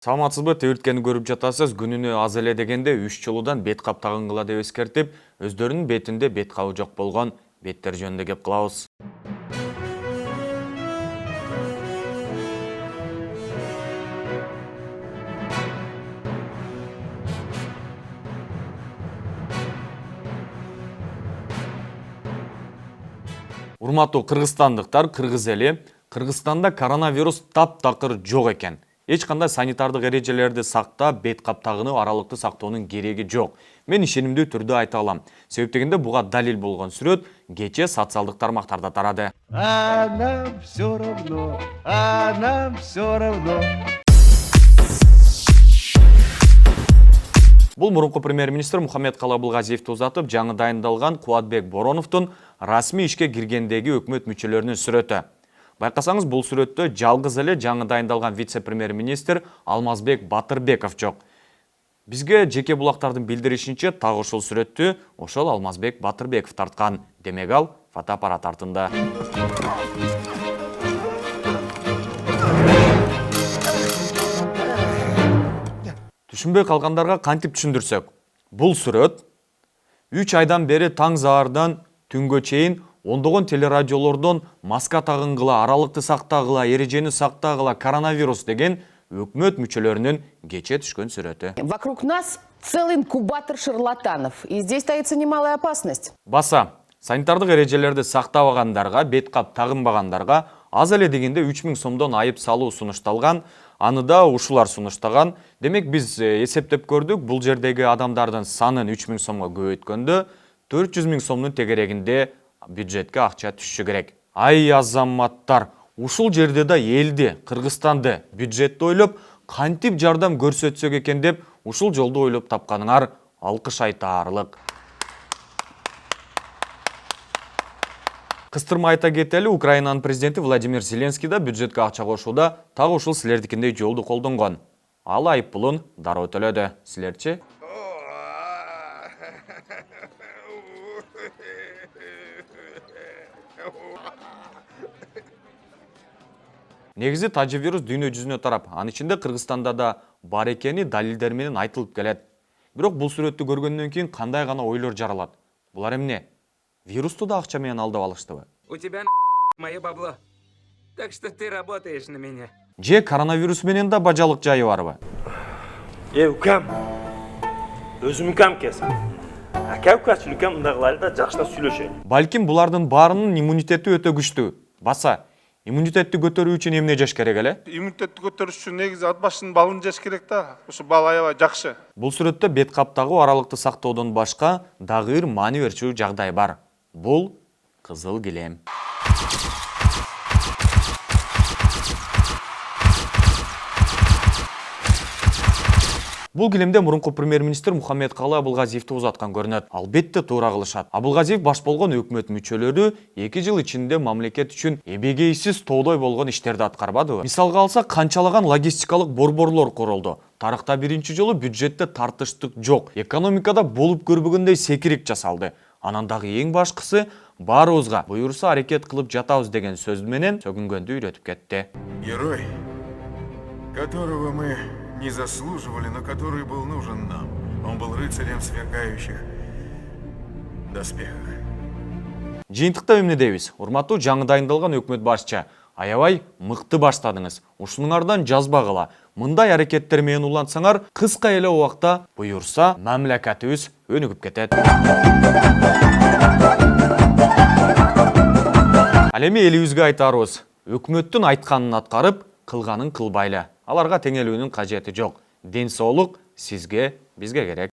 Саламатсызбы, тегүрткени көрүп жатасыз. Күнүнө аз эле дегенде 3 жолудан бет кап тагынгыла деп эскертип, өздөрүнүн бетинде бет кабы жок болгон беттер жөнүндө кеп кылабыз. Урматтуу кыргызстандыктар, кыргыз эли, Кыргызстанда коронавирус таптакыр жок экен. Эч кандай санитардык эрежелерди сактап, бет кап тагынып аралыкты сактоонун кереги жок. Мен ишенимдүү түрдө айта алам. Себеп дегенде буга далил болгон сүрөт кечээ социалдык тармактарда тарады. А нам все равно. Бул мурунку премьер-министр Мухаммедкалый Абылгазиевди узатып, жаңы дайындалган Кубатбек Бороновдун расмий ишке киргендеги өкмөт мүчөлөрүнүн сүрөтү. Байкасаңыз, бул сүрөттө жалгыз эле жаңы дайындалган вице-премьер-министр Алмазбек Батырбеков жок. Бизге жеке булактардын билдиришинче, так ушул сүрөттү ошол Алмазбек Батырбеков тарткан. Демек ал фотоаппарат артында. Түшүнбөй калгандарга кантип түшүндүрсөк? Бул сүрөт 3 айдан бери таң заардан түнгө чейин ондогон телерадиолордон маска тагынгыла, аралыкты сактагыла, эрежени сактагыла, коронавирус деген өкмөт мүчөлөрүнүн кечээ түшкөн сүрөтү. Вокруг нас целый инкубатор шарлатанов, и здесь таится немалая опасность. Баса, санитардык эрежелерди сактабагандарга, бет кап тагынбагандарга аз эле дегенде 3000 сомдон айып салуу сунушталган. Аны да ушулар сунуштаган. Демек биз эсептеп көрдүк, бул жердеги адамдардын санын 3000 сомго көбөйткөндө 400 000 сомдун тегерегинде бюджетке акча түшүшү керек. Ай азаматтар, ушул жерде да элди, Кыргызстанды, бюджетти ойлоп, кантип жардам көрсөтсөк экен деп ушул жолду ойлоп тапканыңар алкыш айтаарлык. Кыстырма айта кетели, Украинанын президенти Владимир Зеленский да бюджетке акча кошууда так ушул силердикиндей жолду колдонгон. Ал айыппулун дароо төлөдү. Силерчи? Негизи тажы вирус дүйнө жүзүнө тарап, анын ичинде Кыргызстанда да бар экени далилдер менен айтылып келет. Бирок бул сүрөттү көргөндөн кийин кандай гана ойлор жаралат? Булар эмне? Вирусту да акча менен алдап алыштыбы? У тебя мое бабло. Так что ты работаешь на меня. Же коронавирус менен да бажалык жайы барбы? Ukam, өзүм ukam кесин. Ака ukачыл ukam мындагыларды да жакшылап сүйлөшөйүн. Балким булардын баарынын иммунитети өтө күчтүү. Баса, иммунитетти көтөрүү үчүн эмне жаш керек эле? Иммунитетти көтөрүш үчүн негизи ат башын балын жеш керек да. Ушу бал аябай жакшы. Бул сүрөттө бет кап тагуу, аралыкты сактоодон башка дагы бир маани берчү жагдай бар. Бул кызыл килем. Бул килемде мурунку премьер-министр Мухаммедкалый Абылгазиевди узаткан көрүнөт. Албетте туура кылышат. Абылгазиев баш болгон өкмөт мүчөлөрү 2 жыл ичинде мамлекет үчүн эбегейсиз тоодой болгон иштерди аткарбадыбы? Мисалга алсак, канчалаган логистикалык борборлор курулду. Тарыхта биринчи жолу бюджетте тартыштык жок. Экономикада болуп көрбөгөндөй секирик жасалды. Анан дагы эң башкысы, баарыбызга буюрса аракет кылып жатабыз деген сөз менен сөгүнгөндү үйрөтүп кетти. Герой, которого мы не заслуживали, но который был нужен нам. Он был рыцарем в сверкающих доспехах. Жыйынтыкта эмне дейбиз? Урматтуу жаңы дайындалган өкмөт башчы, аябай мыкты баштадыңыз. Ушунуңардан жазбагыла. Мындай аракеттер менен улантсаңар, кыска эле убакта буюрса мамлекетибиз өнүгүп кетет. Ал эми элибизге айтарыбыз, өкмөттүн айтканын аткарып, кылганын кылбайлы. Аларга теңелүүнүн кажети жок. Ден соолук сизге, бизге керек.